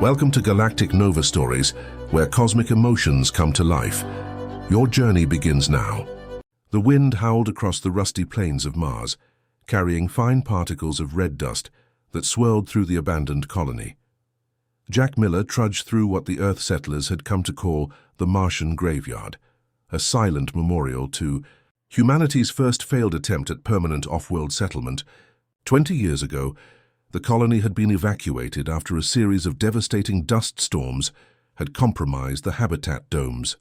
Welcome to Galactic Nova Stories, where cosmic emotions come to life. Your journey begins now. The wind howled across the rusty plains of Mars, carrying fine particles of red dust that swirled through the abandoned colony. Jack Miller trudged through what the Earth settlers had come to call the Martian graveyard, a silent memorial to humanity's first failed attempt at permanent off-world settlement. 20 years ago, the colony had been evacuated after a series of devastating dust storms had compromised the habitat domes.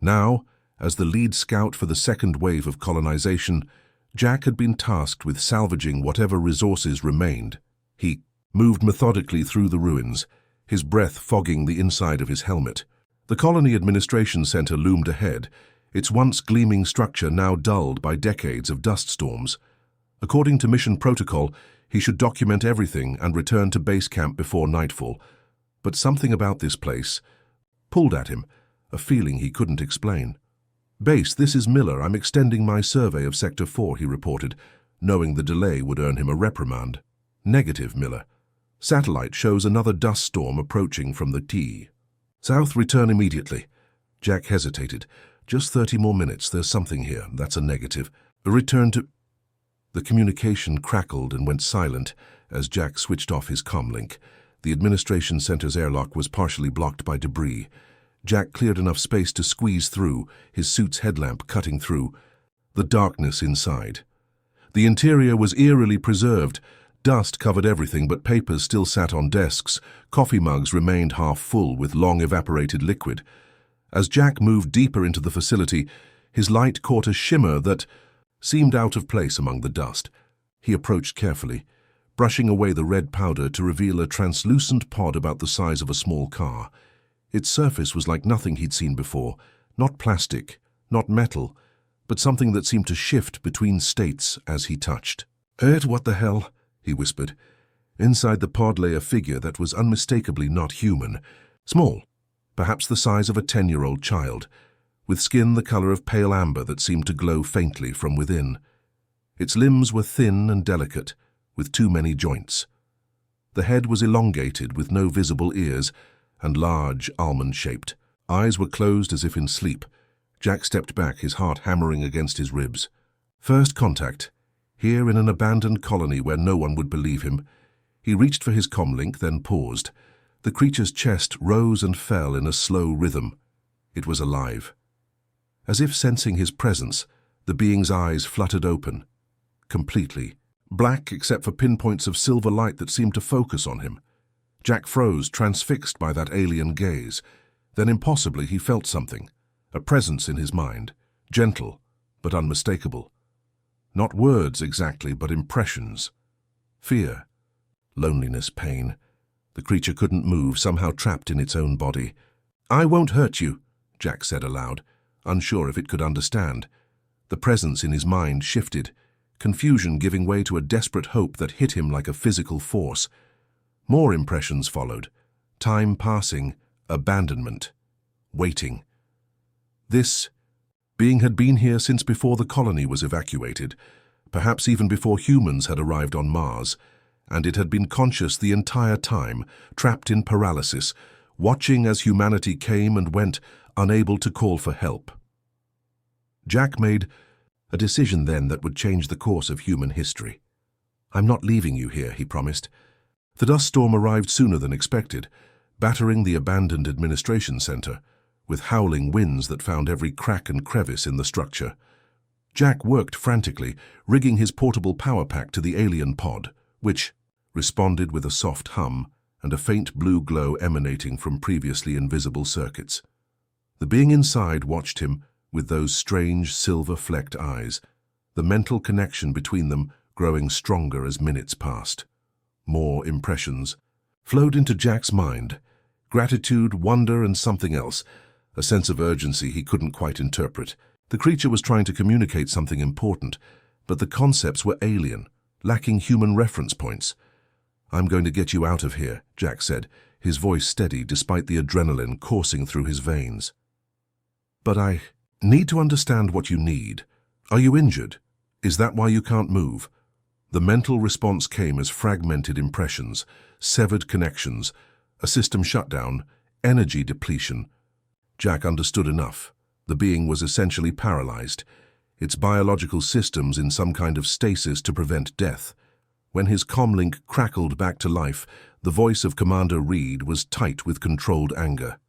Now, as the lead scout for the second wave of colonization, Jack had been tasked with salvaging whatever resources remained. He moved methodically through the ruins, his breath fogging the inside of his helmet. The Colony Administration Center loomed ahead, its once gleaming structure now dulled by decades of dust storms. According to mission protocol, he should document everything and return to base camp before nightfall. But something about this place pulled at him, a feeling he couldn't explain. "Base, this is Miller. I'm extending my survey of Sector 4, he reported, knowing the delay would earn him a reprimand. "Negative, Miller. Satellite shows another dust storm approaching from the T. South, return immediately." Jack hesitated. "Just 30 more minutes. There's something here. That's a negative. A return to..." The communication crackled and went silent as Jack switched off his comlink. The administration center's airlock was partially blocked by debris. Jack cleared enough space to squeeze through, his suit's headlamp cutting through the darkness inside. The interior was eerily preserved. Dust covered everything, but papers still sat on desks. Coffee mugs remained half full with long evaporated liquid. As Jack moved deeper into the facility, his light caught a shimmer that seemed out of place among the dust. He approached carefully, brushing away the red powder to reveal a translucent pod about the size of a small car. Its surface was like nothing he'd seen before, not plastic, not metal, but something that seemed to shift between states as he touched. What the hell?" he whispered. Inside the pod lay a figure that was unmistakably not human, small, perhaps the size of a 10-year-old child, with skin the color of pale amber that seemed to glow faintly from within. Its limbs were thin and delicate, with too many joints. The head was elongated with no visible ears, and large, almond-shaped. Eyes were closed as if in sleep. Jack stepped back, his heart hammering against his ribs. First contact, here in an abandoned colony where no one would believe him. He reached for his comlink, then paused. The creature's chest rose and fell in a slow rhythm. It was alive. As if sensing his presence, the being's eyes fluttered open, completely, black except for pinpoints of silver light that seemed to focus on him. Jack froze, transfixed by that alien gaze. Then impossibly he felt something, a presence in his mind, gentle but unmistakable. Not words exactly, but impressions. Fear, loneliness, pain. The creature couldn't move, somehow trapped in its own body. "I won't hurt you," Jack said aloud, unsure if it could understand. The presence in his mind shifted, confusion giving way to a desperate hope that hit him like a physical force. More impressions followed. Time passing, abandonment, waiting. This being had been here since before the colony was evacuated, perhaps even before humans had arrived on Mars, and it had been conscious the entire time, trapped in paralysis, watching as humanity came and went, unable to call for help. Jack made a decision then that would change the course of human history. "I'm not leaving you here," he promised. The dust storm arrived sooner than expected, battering the abandoned administration center, with howling winds that found every crack and crevice in the structure. Jack worked frantically, rigging his portable power pack to the alien pod, which responded with a soft hum and a faint blue glow emanating from previously invisible circuits. The being inside watched him with those strange silver-flecked eyes, the mental connection between them growing stronger as minutes passed. More impressions flowed into Jack's mind, gratitude, wonder, and something else, a sense of urgency he couldn't quite interpret. The creature was trying to communicate something important, but the concepts were alien, lacking human reference points. "I'm going to get you out of here," Jack said, his voice steady despite the adrenaline coursing through his veins. "But I need to understand what you need. Are you injured? Is that why you can't move?" The mental response came as fragmented impressions, severed connections, A system shutdown, energy depletion. Jack understood enough. The being was essentially paralyzed, its biological systems in some kind of stasis to prevent death. When his comlink crackled back to life, the voice of Commander Reed was tight with controlled anger.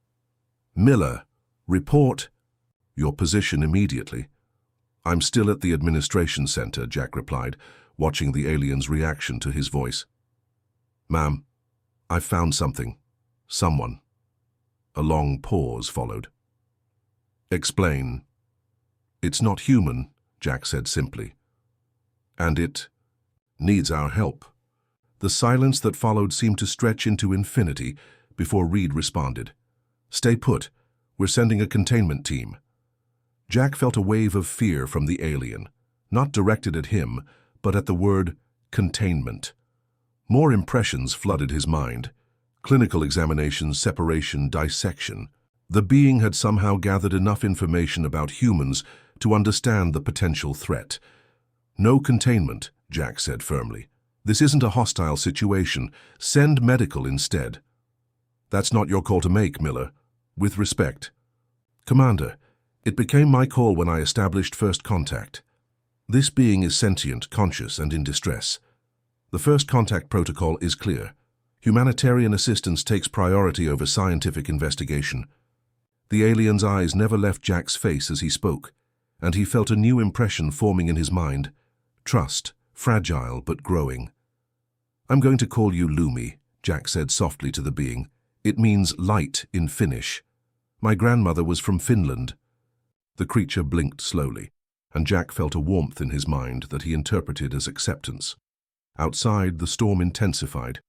"Miller, report your position immediately." "I'm still at the administration center," Jack replied, watching the alien's reaction to his voice. "Ma'am, I've found something. Someone." A long pause followed. "Explain." "It's not human," Jack said simply. "And it needs our help." The silence that followed seemed to stretch into infinity before Reed responded. "Stay put. We're sending a containment team." Jack felt a wave of fear from the alien, not directed at him, but at the word containment. More impressions flooded his mind. Clinical examinations, separation, dissection. The being had somehow gathered enough information about humans to understand the potential threat. "No containment," Jack said firmly. "This isn't a hostile situation. Send medical instead." "That's not your call to make, Miller. With respect." "Commander, it became my call when I established first contact. This being is sentient, conscious, and in distress. The first contact protocol is clear. Humanitarian assistance takes priority over scientific investigation." The alien's eyes never left Jack's face as he spoke, and he felt a new impression forming in his mind. Trust, fragile but growing. "I'm going to call you Lumi," Jack said softly to the being. "It means light in Finnish. My grandmother was from Finland." The creature blinked slowly, and Jack felt a warmth in his mind that he interpreted as acceptance. Outside, the storm intensified.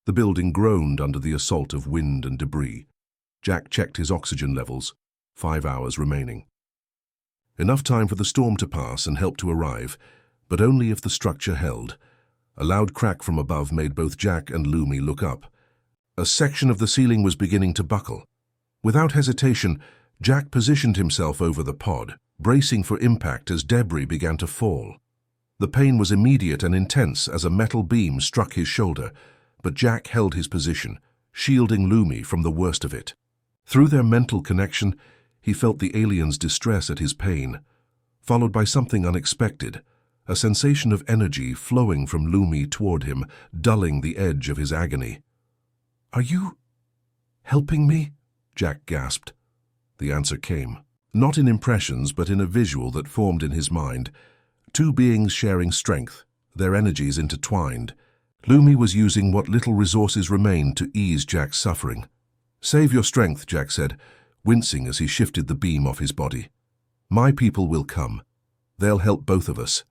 The building groaned under the assault of wind and debris. Jack checked his oxygen levels. 5 hours remaining. Enough time for the storm to pass and help to arrive, but only if the structure held. A loud crack from above made both Jack and Lumi look up. A section of the ceiling was beginning to buckle. Without hesitation, Jack positioned himself over the pod, bracing for impact as debris began to fall. The pain was immediate and intense as a metal beam struck his shoulder, but Jack held his position, shielding Lumi from the worst of it. Through their mental connection, he felt the alien's distress at his pain, followed by something unexpected, a sensation of energy flowing from Lumi toward him, dulling the edge of his agony. "Are you helping me?" Jack gasped. The answer came, not in impressions but in a visual that formed in his mind. Two beings sharing strength, their energies intertwined. Lumi was using what little resources remained to ease Jack's suffering. "Save your strength," Jack said, wincing as he shifted the beam off his body. "My people will come. They'll help both of us."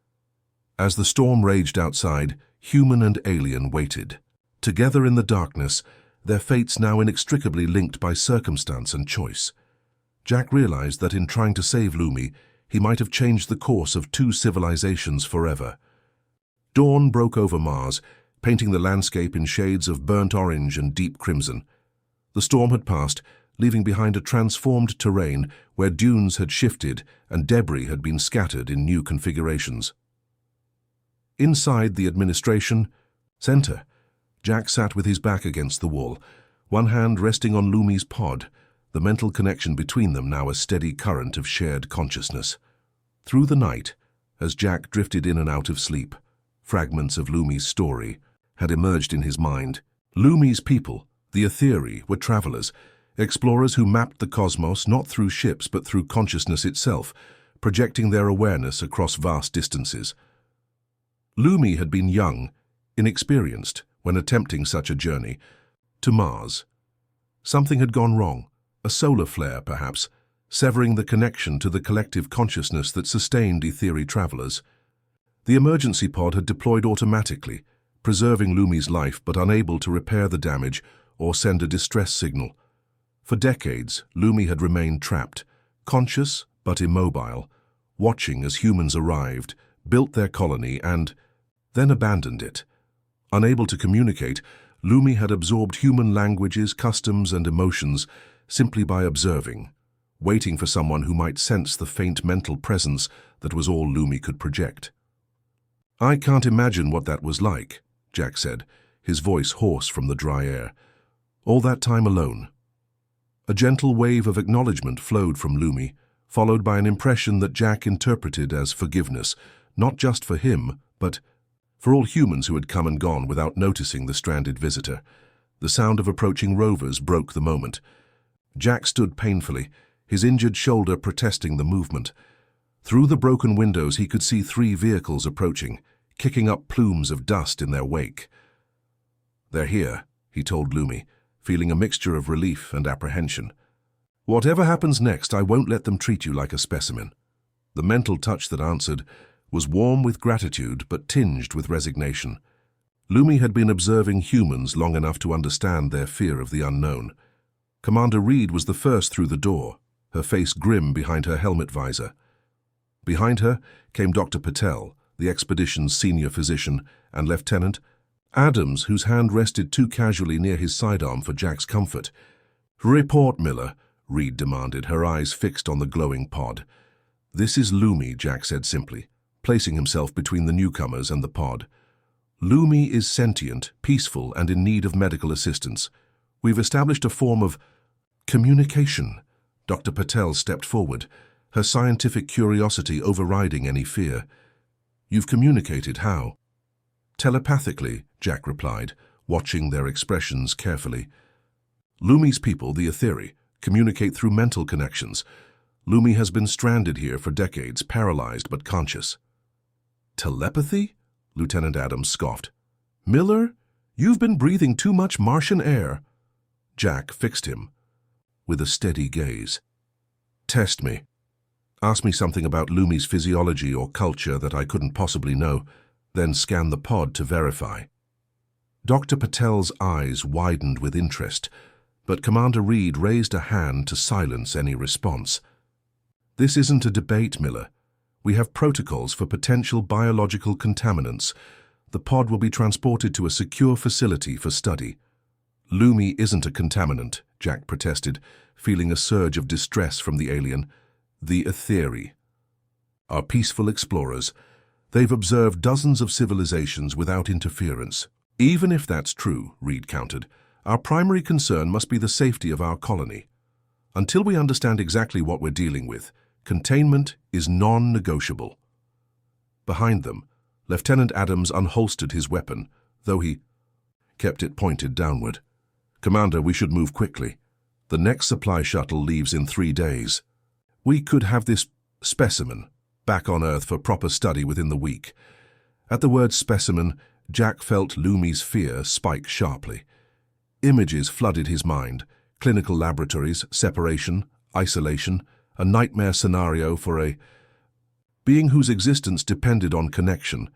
As the storm raged outside, human and alien waited. Together in the darkness, their fates now inextricably linked by circumstance and choice. Jack realized that in trying to save Lumi, he might have changed the course of two civilizations forever. Dawn broke over Mars, painting the landscape in shades of burnt orange and deep crimson. The storm had passed, leaving behind a transformed terrain where dunes had shifted and debris had been scattered in new configurations. Inside the administration center, Jack sat with his back against the wall, one hand resting on Lumi's pod, the mental connection between them now a steady current of shared consciousness. Through the night, as Jack drifted in and out of sleep, fragments of Lumi's story had emerged in his mind. Lumi's people, the Etheri, were travelers, explorers who mapped the cosmos not through ships but through consciousness itself, projecting their awareness across vast distances. Lumi had been young, inexperienced, when attempting such a journey to Mars. Something had gone wrong, a solar flare perhaps, severing the connection to the collective consciousness that sustained Etheri travelers. The emergency pod had deployed automatically, preserving Lumi's life but unable to repair the damage or send a distress signal. For decades, Lumi had remained trapped, conscious but immobile, watching as humans arrived, built their colony and then abandoned it. Unable to communicate, Lumi had absorbed human languages, customs, and emotions simply by observing, waiting for someone who might sense the faint mental presence that was all Lumi could project. "I can't imagine what that was like," Jack said, his voice hoarse from the dry air. All that time alone. A gentle wave of acknowledgement flowed from Lumi, followed by an impression that Jack interpreted as forgiveness, not just for him, but for all humans who had come and gone without noticing the stranded visitor. The sound of approaching rovers broke the moment. Jack stood painfully, his injured shoulder protesting the movement. Through the broken windows he could see 3 vehicles approaching, kicking up plumes of dust in their wake. "They're here," he told Lumi, feeling a mixture of relief and apprehension. "Whatever happens next, I won't let them treat you like a specimen." The mental touch that answered was warm with gratitude but tinged with resignation. Lumi had been observing humans long enough to understand their fear of the unknown. Commander Reed was the first through the door, her face grim behind her helmet visor. Behind her came Dr. Patel, the expedition's senior physician, and Lieutenant Adams, whose hand rested too casually near his sidearm for Jack's comfort. "Report, Miller," Reed demanded, her eyes fixed on the glowing pod. "This is Lumi," Jack said simply, placing himself between the newcomers and the pod. "Lumi is sentient, peaceful, and in need of medical assistance. We've established a form of communication." Dr. Patel stepped forward, her scientific curiosity overriding any fear. "You've communicated how?" "Telepathically," Jack replied, watching their expressions carefully. "Lumi's people, the Etheri, communicate through mental connections. Lumi has been stranded here for decades, paralyzed but conscious." "Telepathy?" Lieutenant Adams scoffed. "Miller, you've been breathing too much Martian air." Jack fixed him with a steady gaze. "Test me. Ask me something about Lumi's physiology or culture that I couldn't possibly know, then scan the pod to verify." Dr. Patel's eyes widened with interest, but Commander Reed raised a hand to silence any response. "This isn't a debate, Miller. We have protocols for potential biological contaminants. The pod will be transported to a secure facility for study." "Lumi isn't a contaminant," Jack protested, feeling a surge of distress from the alien. "The Etheri are peaceful explorers. They've observed dozens of civilizations without interference." "Even if that's true," Reed countered, "our primary concern must be the safety of our colony. Until we understand exactly what we're dealing with, containment is non-negotiable." Behind them, Lieutenant Adams unholstered his weapon, though he kept it pointed downward. "Commander, we should move quickly. The next supply shuttle leaves in 3 days. We could have this specimen back on Earth for proper study within the week." At the word specimen, Jack felt Lumi's fear spike sharply. Images flooded his mind: clinical laboratories, separation, isolation, a nightmare scenario for a being whose existence depended on connection.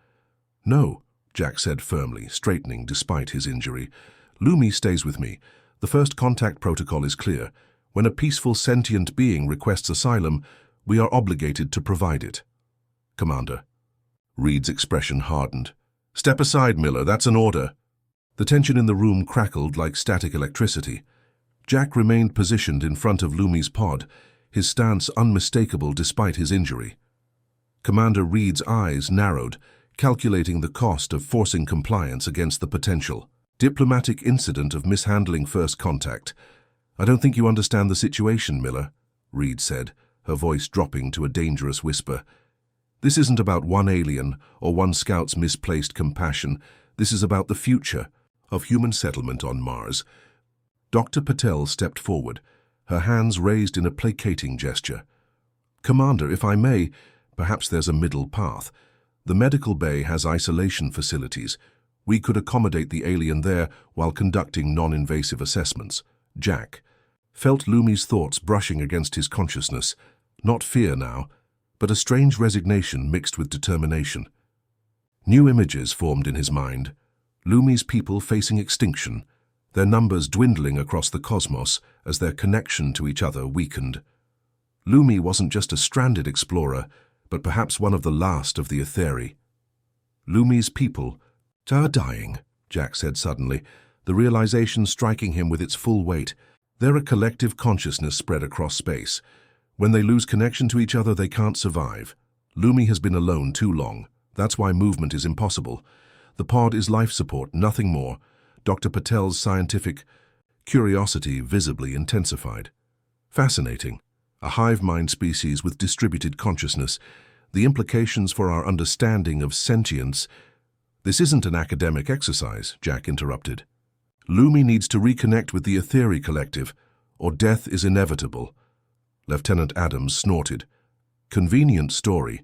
"No," Jack said firmly, straightening despite his injury. "Lumi stays with me. The first contact protocol is clear. When a peaceful sentient being requests asylum, we are obligated to provide it." "Commander." Reed's expression hardened. "Step aside, Miller, that's an order." The tension in the room crackled like static electricity. Jack remained positioned in front of Lumi's pod, his stance unmistakable despite his injury. Commander Reed's eyes narrowed, calculating the cost of forcing compliance against the potential diplomatic incident of mishandling first contact. "I don't think you understand the situation, Miller," Reed said, her voice dropping to a dangerous whisper. "This isn't about one alien or one scout's misplaced compassion. This is about the future of human settlement on Mars." Dr. Patel stepped forward, her hands raised in a placating gesture. "Commander, if I may, perhaps there's a middle path. The medical bay has isolation facilities. We could accommodate the alien there while conducting non-invasive assessments." Jack felt Lumi's thoughts brushing against his consciousness, not fear now, but a strange resignation mixed with determination. New images formed in his mind: Lumi's people facing extinction, their numbers dwindling across the cosmos as their connection to each other weakened. Lumi wasn't just a stranded explorer, but perhaps one of the last of the Etheri. Lumi's people are dying, Jack said suddenly, the realization striking him with its full weight. They're a collective consciousness spread across space. When they lose connection to each other, they can't survive. Lumi has been alone too long. That's why movement is impossible. The pod is life support, nothing more. Dr. Patel's scientific Curiosity visibly intensified. Fascinating. A hive mind species with distributed consciousness. The implications for our understanding of sentience. This isn't an academic exercise, Jack interrupted. Lumi needs to reconnect with the Etheri Collective, or death is inevitable. Lieutenant Adams snorted. Convenient story.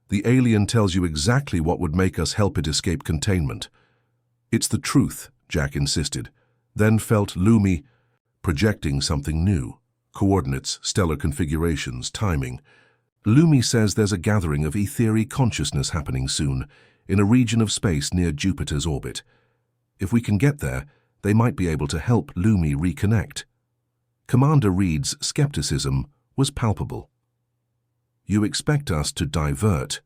The alien tells you exactly what would make us help it escape containment. It's the truth, Jack insisted, then felt Lumi projecting something new. Coordinates, stellar configurations, timing. Lumi says there's a gathering of Etheri consciousness happening soon, in a region of space near Jupiter's orbit. If we can get there, they might be able to help Lumi reconnect. Commander Reed's skepticism was palpable. You expect us to divert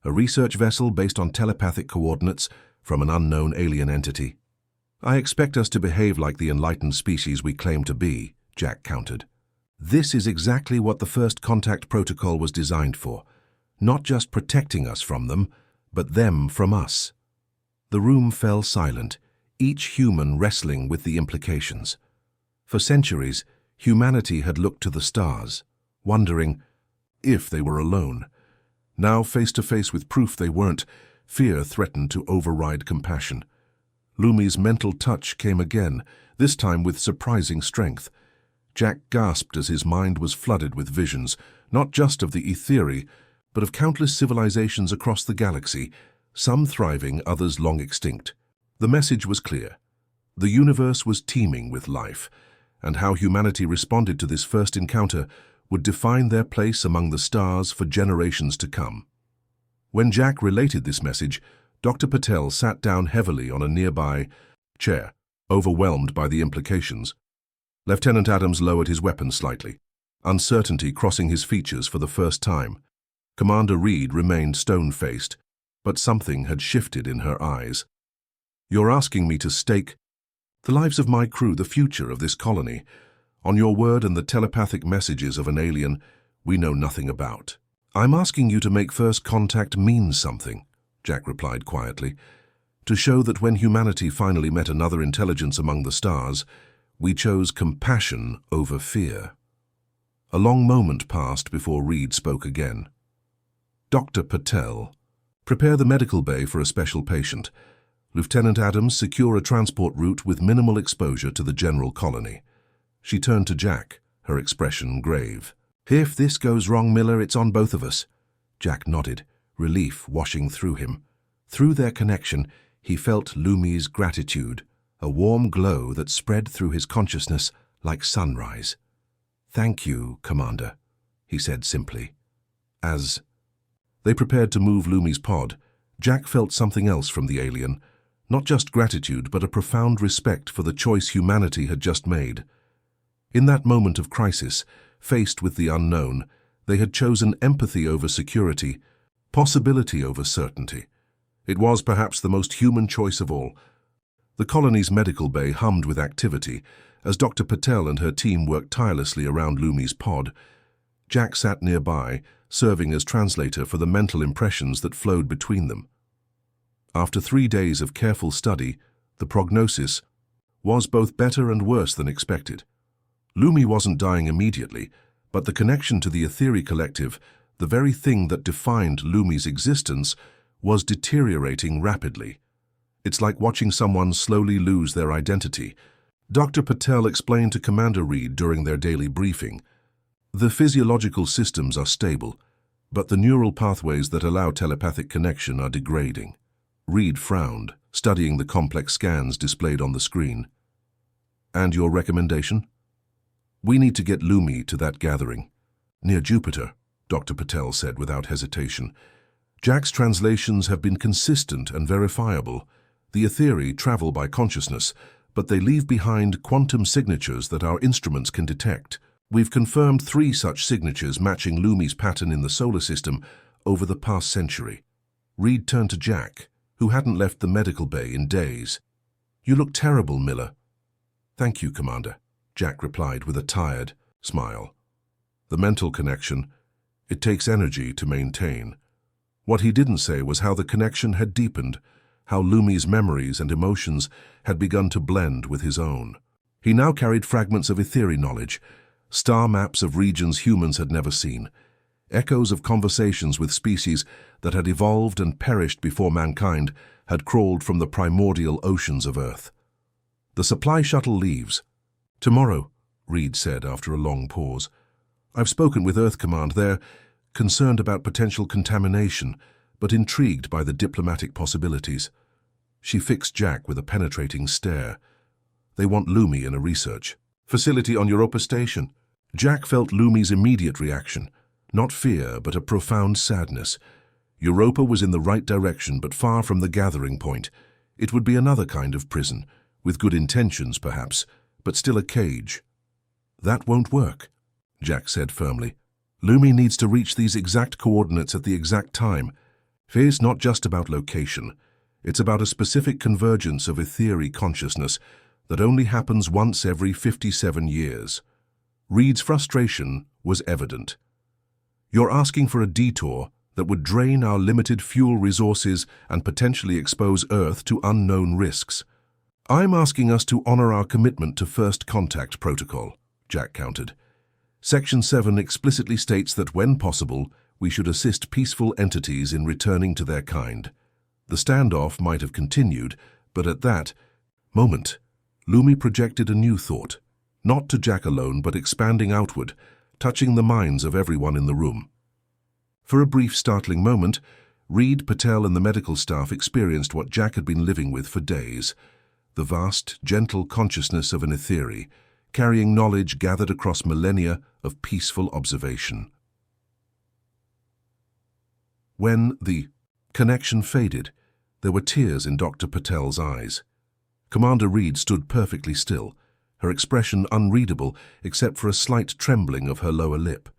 a research vessel based on telepathic coordinates from an unknown alien entity? I expect us to behave like the enlightened species we claim to be, Jack countered. This is exactly what the First Contact Protocol was designed for, not just protecting us from them, but them from us. The room fell silent, each human wrestling with the implications. For centuries, humanity had looked to the stars, wondering if they were alone. Now, face to face with proof they weren't, fear threatened to override compassion. Lumi's mental touch came again, this time with surprising strength. Jack gasped as his mind was flooded with visions, not just of the Etheri, but of countless civilizations across the galaxy, some thriving, others long extinct. The message was clear. The universe was teeming with life, and how humanity responded to this first encounter would define their place among the stars for generations to come. When Jack related this message, Dr. Patel sat down heavily on a nearby chair, overwhelmed by the implications. Lieutenant Adams lowered his weapon slightly, uncertainty crossing his features for the first time. Commander Reed remained stone-faced, but something had shifted in her eyes. You're asking me to stake the lives of my crew, the future of this colony, on your word and the telepathic messages of an alien we know nothing about. I'm asking you to make first contact mean something, Jack replied quietly, to show that when humanity finally met another intelligence among the stars, we chose compassion over fear. A long moment passed before Reed spoke again. Dr. Patel, prepare the medical bay for a special patient. Lieutenant Adams, secure a transport route with minimal exposure to the general colony. She turned to Jack, her expression grave. If this goes wrong, Miller, it's on both of us. Jack nodded, relief washing through him. Through their connection, he felt Lumi's gratitude, a warm glow that spread through his consciousness like sunrise. Thank you, Commander, he said simply. As they prepared to move Lumi's pod, Jack felt something else from the alien, not just gratitude but a profound respect for the choice humanity had just made. In that moment of crisis, faced with the unknown, they had chosen empathy over security, possibility over certainty. It was perhaps the most human choice of all. The colony's medical bay hummed with activity as Dr. Patel and her team worked tirelessly around Lumi's pod. Jack sat nearby, serving as translator for the mental impressions that flowed between them. After 3 days of careful study, the prognosis was both better and worse than expected. Lumi wasn't dying immediately, but the connection to the Etheri Collective, the very thing that defined Lumi's existence, was deteriorating rapidly. It's like watching someone slowly lose their identity. Dr. Patel explained to Commander Reed during their daily briefing. The physiological systems are stable, but the neural pathways that allow telepathic connection are degrading. Reed frowned, studying the complex scans displayed on the screen. And your recommendation? We need to get Lumi to that gathering. Near Jupiter, Dr. Patel said without hesitation. Jack's translations have been consistent and verifiable. The Etheri travel by consciousness, but they leave behind quantum signatures that our instruments can detect. We've confirmed 3 such signatures matching Lumi's pattern in the solar system over the past century. Reed turned to Jack, who hadn't left the medical bay in days. You look terrible, Miller. Thank you, Commander, Jack replied with a tired smile. The mental connection, it takes energy to maintain. What he didn't say was how the connection had deepened, how Lumi's memories and emotions had begun to blend with his own. He now carried fragments of ethereal knowledge, star maps of regions humans had never seen, echoes of conversations with species that had evolved and perished before mankind had crawled from the primordial oceans of Earth. The supply shuttle leaves. Tomorrow, Reed said after a long pause. I've spoken with Earth Command. They're concerned about potential contamination, but intrigued by the diplomatic possibilities. She fixed Jack with a penetrating stare. They want Lumi in a research facility on Europa Station. Jack felt Lumi's immediate reaction. Not fear, but a profound sadness. Europa was in the right direction, but far from the gathering point. It would be another kind of prison, with good intentions perhaps, but still a cage. That won't work, Jack said firmly. Lumi needs to reach these exact coordinates at the exact time. Fear's not just about location. It's about a specific convergence of ethereal consciousness that only happens once every 57 years. Reed's frustration was evident. You're asking for a detour that would drain our limited fuel resources and potentially expose Earth to unknown risks. I'm asking us to honor our commitment to First Contact Protocol, Jack countered. Section 7 explicitly states that when possible, we should assist peaceful entities in returning to their kind. The standoff might have continued, but at that moment, Lumi projected a new thought, not to Jack alone, but expanding outward, touching the minds of everyone in the room. For a brief, startling moment, Reed, Patel, and the medical staff experienced what Jack had been living with for days, the vast, gentle consciousness of an ethereal, carrying knowledge gathered across millennia of peaceful observation. When the connection faded, there were tears in Dr. Patel's eyes. Commander Reed stood perfectly still, her expression unreadable except for a slight trembling of her lower lip.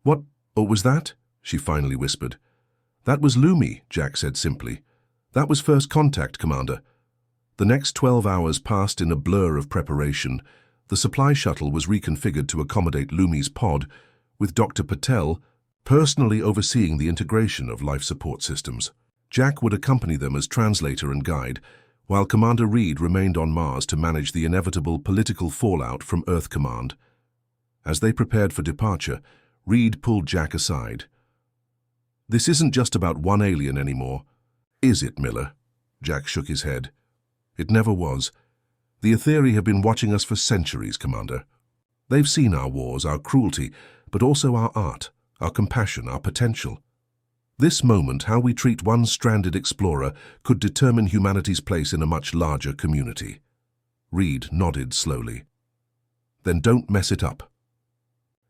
What was that? She finally whispered. That was Lumi, Jack said simply. That was First Contact, Commander. The next 12 hours passed in a blur of preparation. The supply shuttle was reconfigured to accommodate Lumi's pod, with Dr. Patel personally overseeing the integration of life support systems. Jack would accompany them as translator and guide, while Commander Reed remained on Mars to manage the inevitable political fallout from Earth Command. As they prepared for departure, Reed pulled Jack aside. This isn't just about one alien anymore. Is it, Miller? Jack shook his head. It never was. The Etheri have been watching us for centuries, Commander. They've seen our wars, our cruelty, but also our art, our compassion, our potential. This moment, how we treat one stranded explorer, could determine humanity's place in a much larger community. Reed nodded slowly. Then don't mess it up.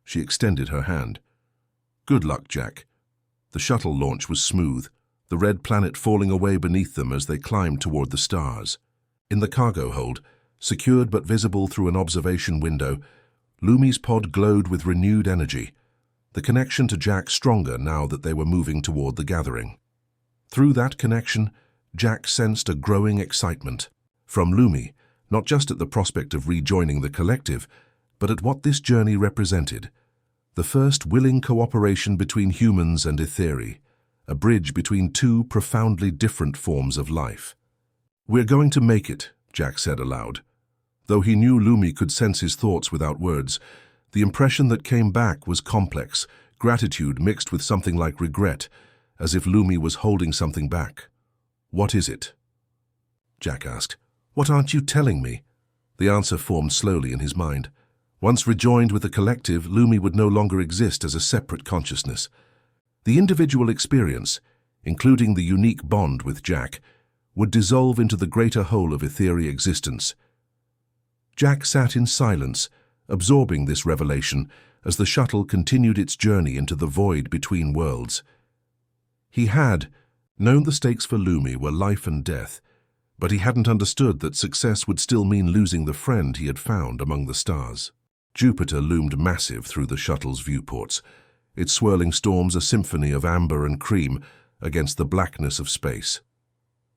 She extended her hand. Good luck, Jack. The shuttle launch was smooth, the red planet falling away beneath them as they climbed toward the stars. In the cargo hold, secured but visible through an observation window, Lumi's pod glowed with renewed energy, the connection to Jack stronger now that they were moving toward the gathering. Through that connection, Jack sensed a growing excitement from Lumi, not just at the prospect of rejoining the collective, but at what this journey represented. The first willing cooperation between humans and Etheri, a bridge between two profoundly different forms of life. We're going to make it, Jack said aloud. Though he knew Lumi could sense his thoughts without words, the impression that came back was complex, gratitude mixed with something like regret, as if Lumi was holding something back. What is it? Jack asked. What aren't you telling me? The answer formed slowly in his mind. Once rejoined with the collective, Lumi would no longer exist as a separate consciousness. The individual experience, including the unique bond with Jack, would dissolve into the greater whole of ethereal existence. Jack sat in silence, absorbing this revelation as the shuttle continued its journey into the void between worlds. He had known the stakes for Lumi were life and death, but he hadn't understood that success would still mean losing the friend he had found among the stars. Jupiter loomed massive through the shuttle's viewports, its swirling storms a symphony of amber and cream against the blackness of space.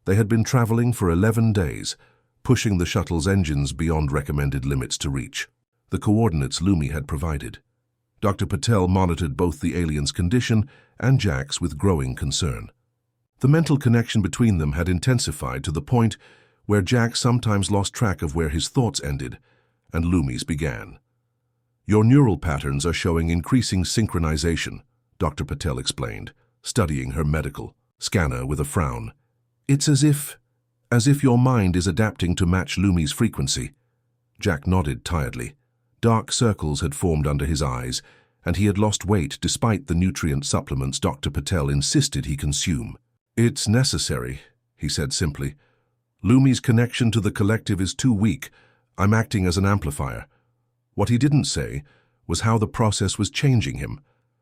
They had been traveling for 11 days, pushing the shuttle's engines beyond recommended limits to reach. The coordinates Lumi had provided. Dr. Patel monitored both the alien's condition and Jack's with growing concern. The mental connection between them had intensified to the point where Jack sometimes lost track of where his thoughts ended, and Lumi's began. "Your neural patterns are showing increasing synchronization," Dr. Patel explained, studying her medical scanner with a frown. "It's as if your mind is adapting to match Lumi's frequency." Jack nodded tiredly. Dark circles had formed under his eyes, and he had lost weight despite the nutrient supplements Dr. Patel insisted he consume. "It's necessary," he said simply. "Lumi's connection to the collective is too weak. I'm acting as an amplifier." What he didn't say was how the process was changing him,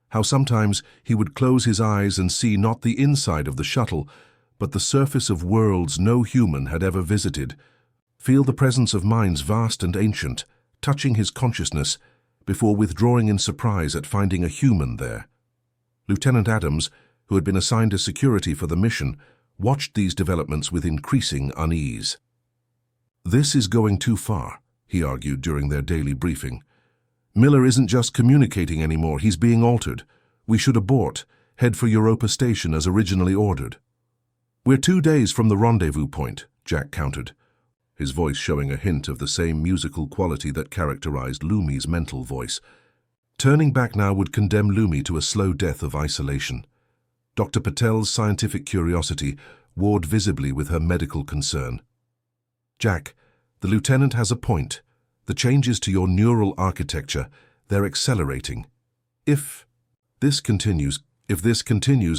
how sometimes he would close his eyes and see not the inside of the shuttle, but the surface of worlds no human had ever visited, feel the presence of minds vast and ancient, touching his consciousness, before withdrawing in surprise at finding a human there. Lieutenant Adams, who had been assigned as security for the mission, watched these developments with increasing unease. "This is going too far," he argued during their daily briefing. "Miller isn't just communicating anymore, he's being altered. We should abort, head for Europa Station as originally ordered." "We're 2 days from the rendezvous point," Jack countered, his voice showing a hint of the same musical quality that characterized Lumi's mental voice. Turning back now would condemn Lumi to a slow death of isolation. Dr. Patel's scientific curiosity warred visibly with her medical concern. "Jack, the lieutenant has a point. The changes to your neural architecture, they're accelerating. If this continues,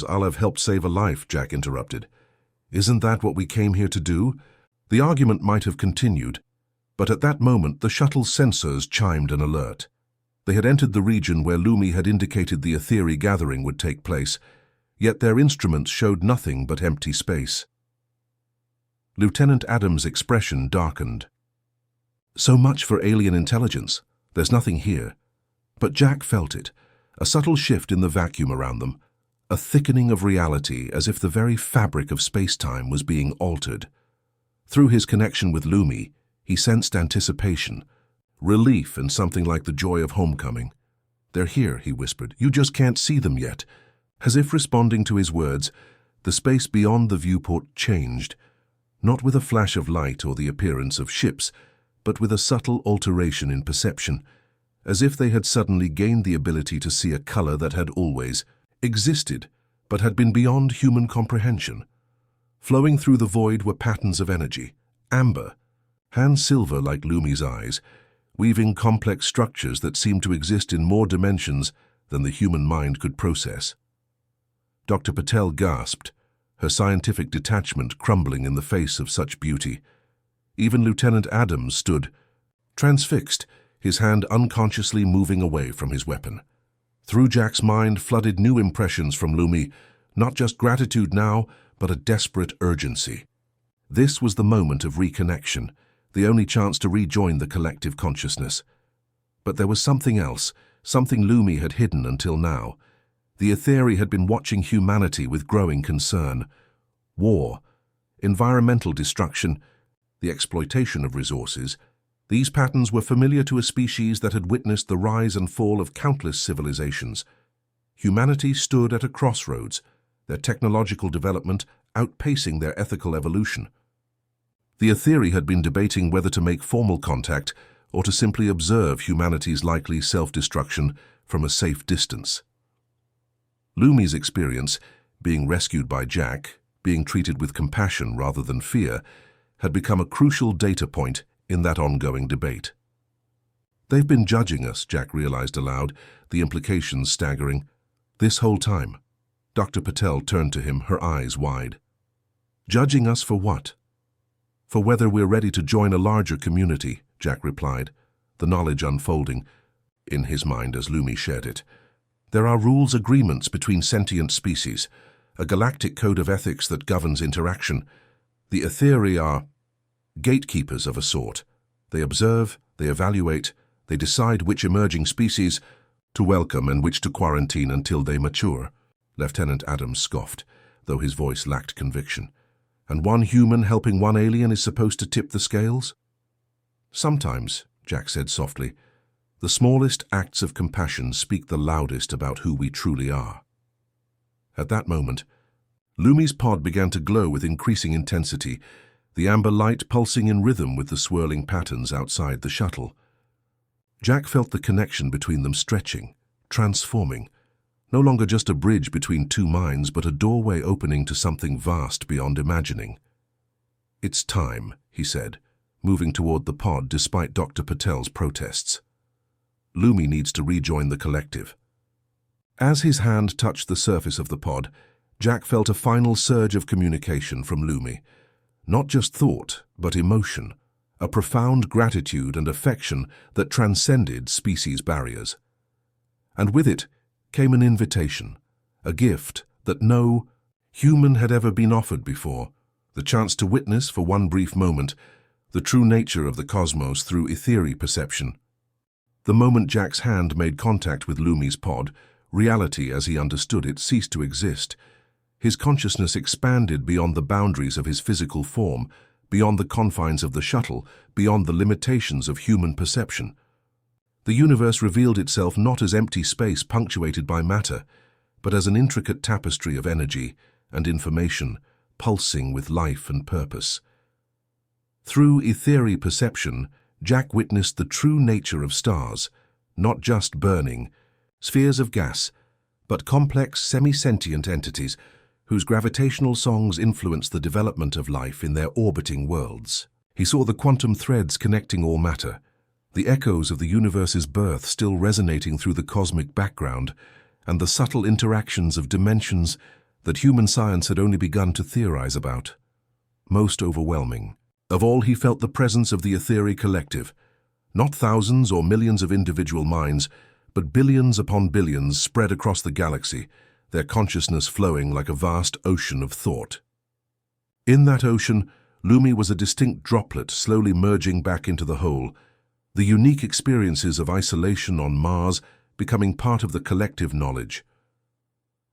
I'll have helped save a life," Jack interrupted. "Isn't that what we came here to do?" The argument might have continued, but at that moment the shuttle's sensors chimed an alert. They had entered the region where Lumi had indicated the Aetheri gathering would take place, yet their instruments showed nothing but empty space. Lieutenant Adams' expression darkened. "So much for alien intelligence. There's nothing here." But Jack felt it, a subtle shift in the vacuum around them, a thickening of reality as if the very fabric of space-time was being altered. Through his connection with Lumi, he sensed anticipation, relief, and something like the joy of homecoming. "They're here," he whispered. "You just can't see them yet." As if responding to his words, the space beyond the viewport changed, not with a flash of light or the appearance of ships, but with a subtle alteration in perception, as if they had suddenly gained the ability to see a color that had always existed, but had been beyond human comprehension. Flowing through the void were patterns of energy, amber, hand-silver like Lumi's eyes, weaving complex structures that seemed to exist in more dimensions than the human mind could process. Dr. Patel gasped, her scientific detachment crumbling in the face of such beauty. Even Lieutenant Adams stood, transfixed, his hand unconsciously moving away from his weapon. Through Jack's mind flooded new impressions from Lumi, not just gratitude now, but a desperate urgency. This was the moment of reconnection, the only chance to rejoin the collective consciousness. But there was something else, something Lumi had hidden until now. The Aetheri had been watching humanity with growing concern. War, environmental destruction, the exploitation of resources. These patterns were familiar to a species that had witnessed the rise and fall of countless civilizations. Humanity stood at a crossroads, their technological development outpacing their ethical evolution. The Aetheri had been debating whether to make formal contact or to simply observe humanity's likely self-destruction from a safe distance. Lumi's experience, being rescued by Jack, being treated with compassion rather than fear, had become a crucial data point in that ongoing debate. "They've been judging us," Jack realized aloud, the implications staggering. "This whole time." Dr. Patel turned to him, her eyes wide. "Judging us for what?" "For whether we're ready to join a larger community," Jack replied, the knowledge unfolding in his mind as Lumi shared it. "There are rules agreements between sentient species, a galactic code of ethics that governs interaction. The Aetheri are gatekeepers of a sort. They observe, they evaluate, they decide which emerging species to welcome and which to quarantine until they mature." Lieutenant Adams scoffed, though his voice lacked conviction. "And one human helping one alien is supposed to tip the scales?" "Sometimes," Jack said softly, "the smallest acts of compassion speak the loudest about who we truly are." At that moment, Lumi's pod began to glow with increasing intensity, the amber light pulsing in rhythm with the swirling patterns outside the shuttle. Jack felt the connection between them stretching, transforming. No longer just a bridge between two minds, but a doorway opening to something vast beyond imagining. "It's time," he said, moving toward the pod despite Dr. Patel's protests. "Lumi needs to rejoin the collective." As his hand touched the surface of the pod, Jack felt a final surge of communication from Lumi. Not just thought, but emotion, a profound gratitude and affection that transcended species barriers. And with it came an invitation, a gift that no human had ever been offered before, the chance to witness for one brief moment the true nature of the cosmos through ethereal perception. The moment Jack's hand made contact with Lumi's pod, reality as he understood it ceased to exist. His consciousness expanded beyond the boundaries of his physical form, beyond the confines of the shuttle, beyond the limitations of human perception. The universe revealed itself not as empty space punctuated by matter, but as an intricate tapestry of energy and information, pulsing with life and purpose. Through ethereal perception, Jack witnessed the true nature of stars, not just burning spheres of gas, but complex semi-sentient entities whose gravitational songs influence the development of life in their orbiting worlds. He saw the quantum threads connecting all matter, the echoes of the universe's birth still resonating through the cosmic background, and the subtle interactions of dimensions that human science had only begun to theorize about. Most overwhelming of all, he felt the presence of the ethereal collective, not thousands or millions of individual minds, but billions upon billions spread across the galaxy, their consciousness flowing like a vast ocean of thought. In that ocean, Lumi was a distinct droplet slowly merging back into the whole, the unique experiences of isolation on Mars becoming part of the collective knowledge.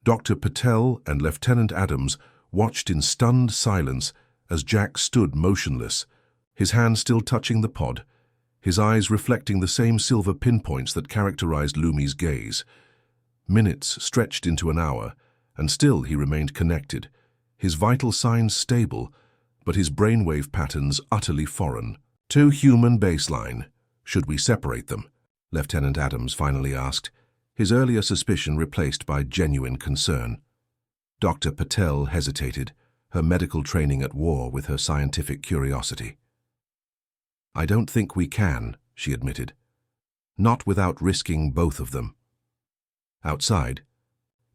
Dr. Patel and Lieutenant Adams watched in stunned silence as Jack stood motionless, his hand still touching the pod, his eyes reflecting the same silver pinpoints that characterized Lumi's gaze. Minutes stretched into an hour, and still he remained connected, his vital signs stable, but his brainwave patterns utterly foreign. "Too human baseline. Should we separate them?" Lieutenant Adams finally asked, his earlier suspicion replaced by genuine concern. Dr. Patel hesitated, her medical training at war with her scientific curiosity. "I don't think we can," she admitted. "Not without risking both of them." Outside,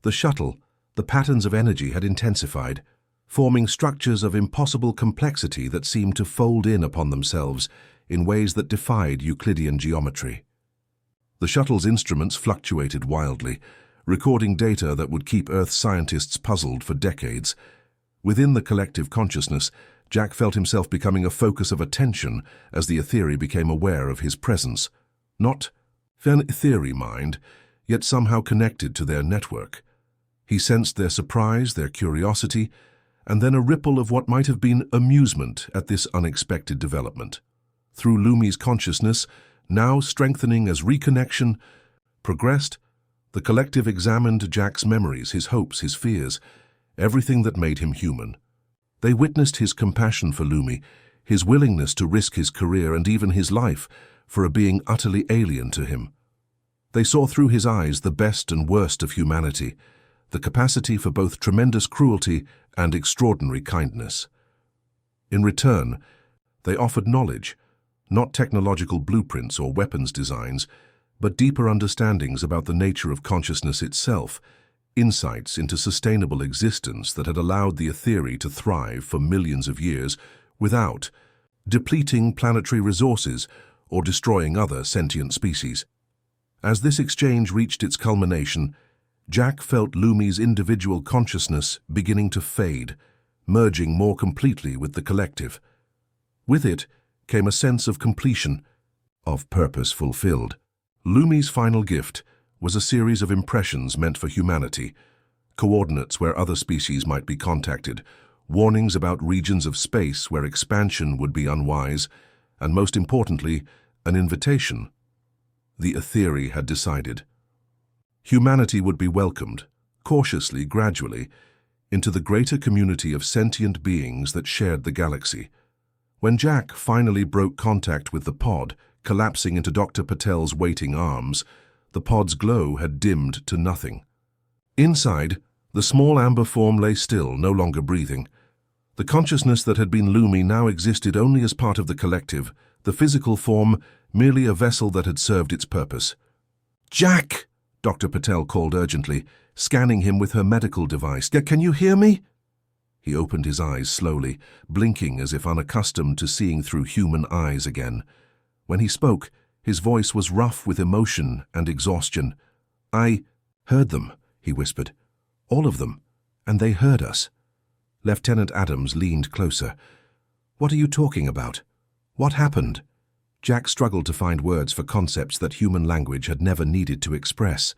the shuttle, the patterns of energy had intensified, forming structures of impossible complexity that seemed to fold in upon themselves in ways that defied Euclidean geometry. The shuttle's instruments fluctuated wildly, recording data that would keep Earth scientists puzzled for decades. Within the collective consciousness, Jack felt himself becoming a focus of attention as the ethereal became aware of his presence. Not an ethereal mind, yet somehow connected to their network. He sensed their surprise, their curiosity, and then a ripple of what might have been amusement at this unexpected development. Through Lumi's consciousness, now strengthening as reconnection progressed, the collective examined Jack's memories, his hopes, his fears, everything that made him human. They witnessed his compassion for Lumi, his willingness to risk his career and even his life for a being utterly alien to him. They saw through his eyes the best and worst of humanity, the capacity for both tremendous cruelty and extraordinary kindness. In return, they offered knowledge, not technological blueprints or weapons designs, but deeper understandings about the nature of consciousness itself, insights into sustainable existence that had allowed the ethereal to thrive for millions of years without depleting planetary resources or destroying other sentient species. As this exchange reached its culmination, Jack felt Lumi's individual consciousness beginning to fade, merging more completely with the collective. With it came a sense of completion, of purpose fulfilled. Lumi's final gift was a series of impressions meant for humanity, coordinates where other species might be contacted, warnings about regions of space where expansion would be unwise, and most importantly, an invitation. The ethereal had decided. Humanity would be welcomed, cautiously, gradually, into the greater community of sentient beings that shared the galaxy. When Jack finally broke contact with the pod, collapsing into Dr. Patel's waiting arms. The pod's glow had dimmed to nothing. Inside, the small amber form lay still, no longer breathing. The consciousness that had been Lumi now existed only as part of the collective, the physical form merely a vessel that had served its purpose. "Jack!" Dr. Patel called urgently, scanning him with her medical device. "Can you hear me?" He opened his eyes slowly, blinking as if unaccustomed to seeing through human eyes again. When he spoke, his voice was rough with emotion and exhaustion. "I heard them," he whispered. "All of them. And they heard us." Lieutenant Adams leaned closer. "What are you talking about? What happened?" Jack struggled to find words for concepts that human language had never needed to express.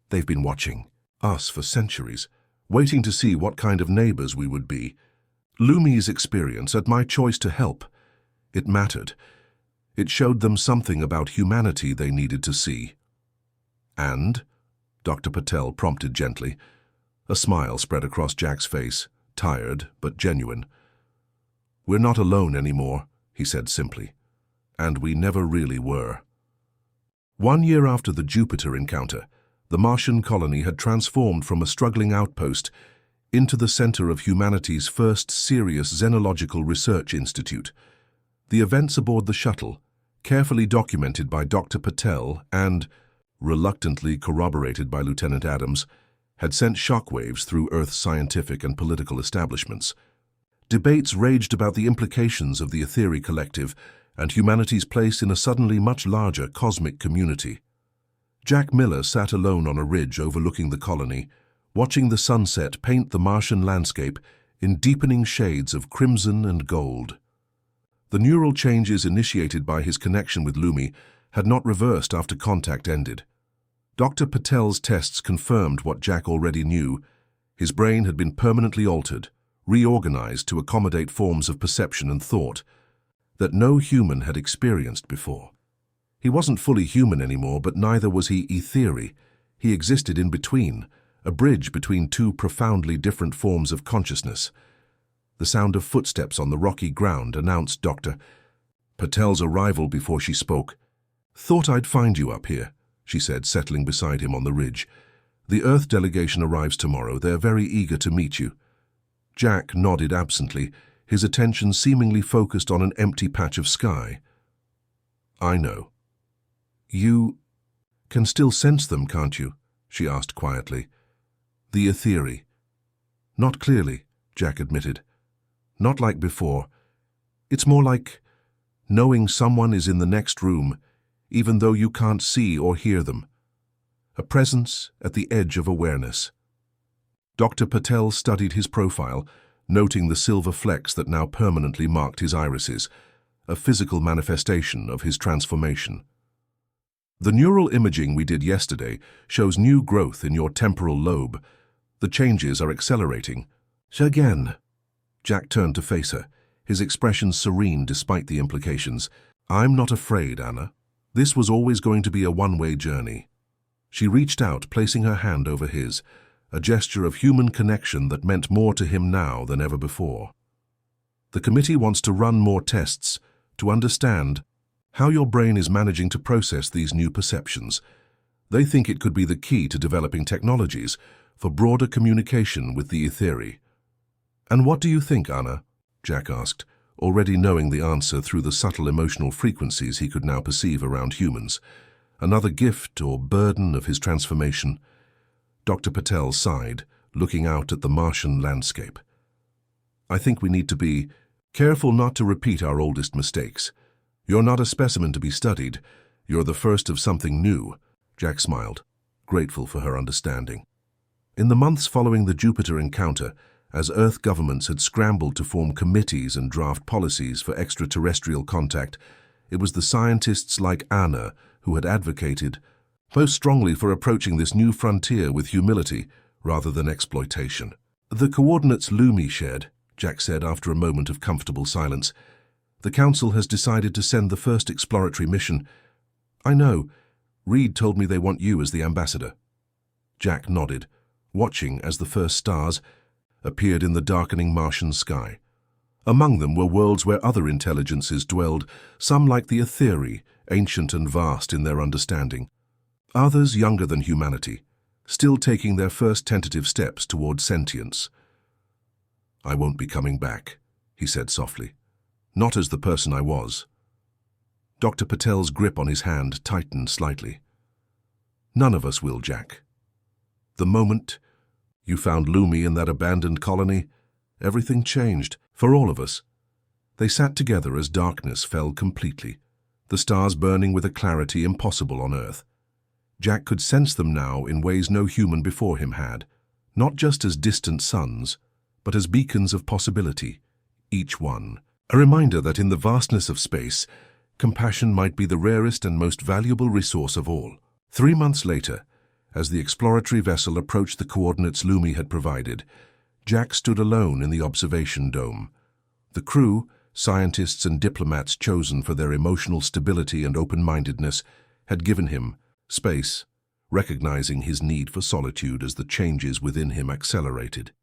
"They've been watching us for centuries, waiting to see what kind of neighbors we would be. Lumi's experience and my choice to help. It mattered. It showed them something about humanity they needed to see." "And?" Dr. Patel prompted gently. A smile spread across Jack's face, tired but genuine. "We're not alone anymore," he said simply. "And we never really were." 1 year after the Jupiter encounter, the Martian colony had transformed from a struggling outpost into the center of humanity's first serious xenological research institute. The events aboard the shuttle, carefully documented by Dr. Patel and reluctantly corroborated by Lieutenant Adams, had sent shockwaves through Earth's scientific and political establishments. Debates raged about the implications of the Etheri Collective and humanity's place in a suddenly much larger cosmic community. Jack Miller sat alone on a ridge overlooking the colony, watching the sunset paint the Martian landscape in deepening shades of crimson and gold. The neural changes initiated by his connection with Lumi had not reversed after contact ended. Dr. Patel's tests confirmed what Jack already knew. His brain had been permanently altered, reorganized to accommodate forms of perception and thought that no human had experienced before. He wasn't fully human anymore, but neither was he etheri. He existed in between, a bridge between two profoundly different forms of consciousness. The sound of footsteps on the rocky ground announced Dr. Patel's arrival before she spoke. "Thought I'd find you up here," she said, settling beside him on the ridge. "The Earth delegation arrives tomorrow. They're very eager to meet you." Jack nodded absently, his attention seemingly focused on an empty patch of sky. "I know." "You can still sense them, can't you?" she asked quietly. "The Etheri." "Not clearly," Jack admitted. "Not like before. It's more like knowing someone is in the next room, even though you can't see or hear them. A presence at the edge of awareness." Dr. Patel studied his profile, noting the silver flecks that now permanently marked his irises, a physical manifestation of his transformation. "The neural imaging we did yesterday shows new growth in your temporal lobe. The changes are accelerating." "Again." Jack turned to face her, his expression serene despite the implications. "I'm not afraid, Anna. This was always going to be a one-way journey." She reached out, placing her hand over his, a gesture of human connection that meant more to him now than ever before. "The committee wants to run more tests to understand how your brain is managing to process these new perceptions. They think it could be the key to developing technologies for broader communication with the Etheri." "And what do you think, Anna?" Jack asked, already knowing the answer through the subtle emotional frequencies he could now perceive around humans. Another gift or burden of his transformation? Dr. Patel sighed, looking out at the Martian landscape. "I think we need to be careful not to repeat our oldest mistakes. You're not a specimen to be studied. You're the first of something new." Jack smiled, grateful for her understanding. In the months following the Jupiter encounter, as Earth governments had scrambled to form committees and draft policies for extraterrestrial contact, it was the scientists like Anna who had advocated most strongly for approaching this new frontier with humility rather than exploitation. "The coordinates Lumi shared," Jack said after a moment of comfortable silence. "The Council has decided to send the first exploratory mission." "I know. Reed told me they want you as the ambassador." Jack nodded, watching as the first stars appeared in the darkening Martian sky. Among them were worlds where other intelligences dwelled, some like the Etheri, ancient and vast in their understanding. Others younger than humanity, still taking their first tentative steps toward sentience. "I won't be coming back," he said softly. "Not as the person I was." Dr. Patel's grip on his hand tightened slightly. "None of us will, Jack. The moment you found Lumi in that abandoned colony, everything changed, for all of us." They sat together as darkness fell completely, the stars burning with a clarity impossible on Earth. Jack could sense them now in ways no human before him had, not just as distant suns, but as beacons of possibility, each one. A reminder that in the vastness of space, compassion might be the rarest and most valuable resource of all. 3 months later, as the exploratory vessel approached the coordinates Lumi had provided, Jack stood alone in the observation dome. The crew, scientists and diplomats chosen for their emotional stability and open-mindedness, had given him space, recognizing his need for solitude as the changes within him accelerated.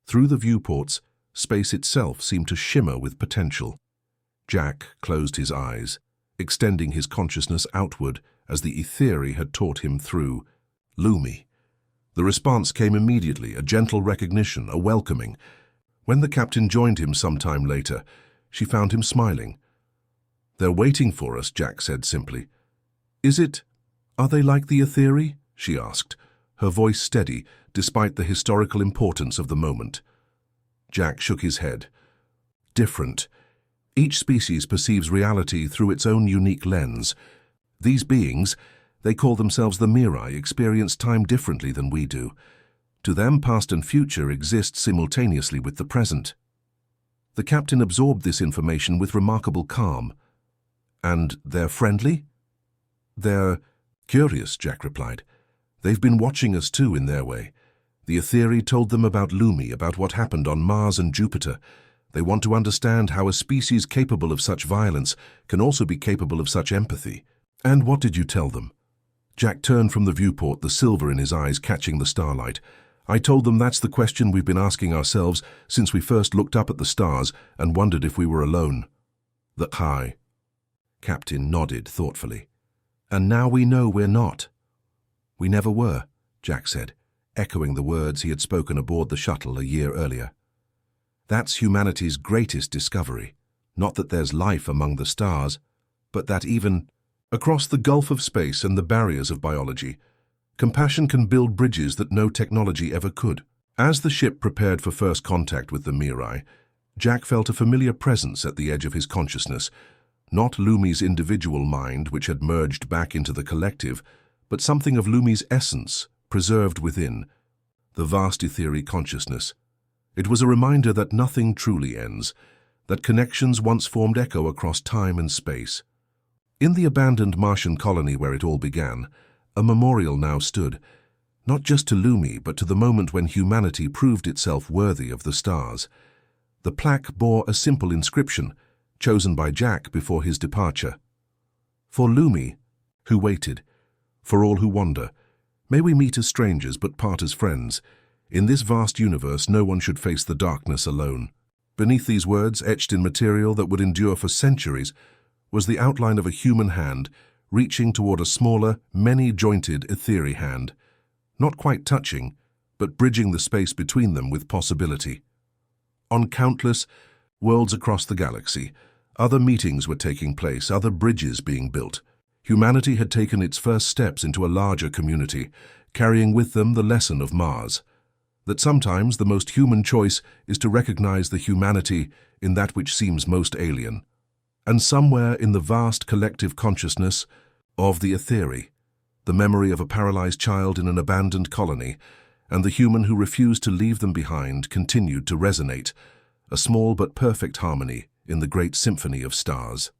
Through the viewports, space itself seemed to shimmer with potential. Jack closed his eyes, extending his consciousness outward as the ethery had taught him through Lumi. The response came immediately, a gentle recognition, a welcoming. When the captain joined him some time later, she found him smiling. "They're waiting for us," Jack said simply. Are they like the ethery?" she asked, her voice steady despite the historical importance of the moment. Jack shook his head. "Different. Each species perceives reality through its own unique lens. These beings, they call themselves the Mirai, experience time differently than we do. To them, past and future exist simultaneously with the present." The captain absorbed this information with remarkable calm. "And they're friendly?" "They're curious," Jack replied. "They've been watching us too in their way. The ethery told them about Lumi, about what happened on Mars and Jupiter. They want to understand how a species capable of such violence can also be capable of such empathy." "And what did you tell them?" Jack turned from the viewport, the silver in his eyes catching the starlight. "I told them that's the question we've been asking ourselves since we first looked up at the stars and wondered if we were alone." "The high." Captain nodded thoughtfully. "And now we know we're not." "We never were," Jack said, echoing the words he had spoken aboard the shuttle a year earlier. "That's humanity's greatest discovery. Not that there's life among the stars, but that even across the gulf of space and the barriers of biology, compassion can build bridges that no technology ever could." As the ship prepared for first contact with the Mirai, Jack felt a familiar presence at the edge of his consciousness. Not Lumi's individual mind, which had merged back into the collective, but something of Lumi's essence, preserved within, the vast ethery consciousness. It was a reminder that nothing truly ends, that connections once formed echo across time and space. In the abandoned Martian colony where it all began, a memorial now stood, not just to Lumi, but to the moment when humanity proved itself worthy of the stars. The plaque bore a simple inscription, chosen by Jack before his departure. "For Lumi, who waited, for all who wander, may we meet as strangers but part as friends. In this vast universe, no one should face the darkness alone." Beneath these words, etched in material that would endure for centuries, was the outline of a human hand reaching toward a smaller, many-jointed ethery hand, not quite touching, but bridging the space between them with possibility. On countless worlds across the galaxy, other meetings were taking place, other bridges being built. Humanity had taken its first steps into a larger community, carrying with them the lesson of Mars, that sometimes the most human choice is to recognize the humanity in that which seems most alien. And somewhere in the vast collective consciousness of the ethery, the memory of a paralyzed child in an abandoned colony and the human who refused to leave them behind continued to resonate, a small but perfect harmony in the great symphony of stars.